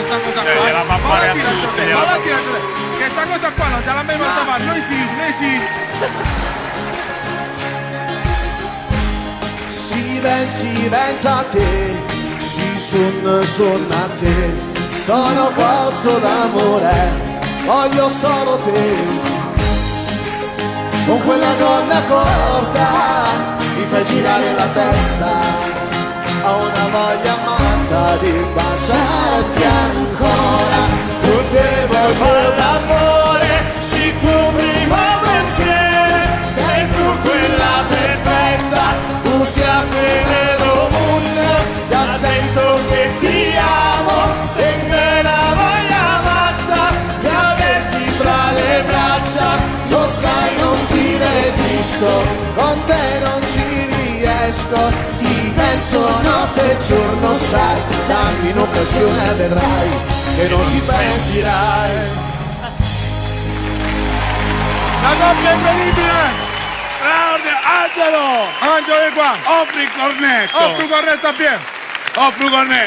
sta cosa qua. La fa fare a tutti. Che sta cosa qua non te l'ha mai fatta fare. Noi sì. Si pensa a te, si son a te, sono cotto d'amore, voglio solo te. Con quella donna corta mi fai girare la testa, ho una voglia matta di baciarti ancora. Tu te vuoi fare l'amore, sì tu prima pensiero, sei tu quella perfetta, tu sei a quello mondo, già sento che ti amo, e la voglia matta, ti avverti fra le braccia, lo sai non ti resisto, con te non ci riesco, ti penso notte e giorno, sai, dammi un'occasione vedrai che non ti pentirai. La coppia incredibile! Angelo è qua! Offri il cornetto a Pier! Offri il cornetto!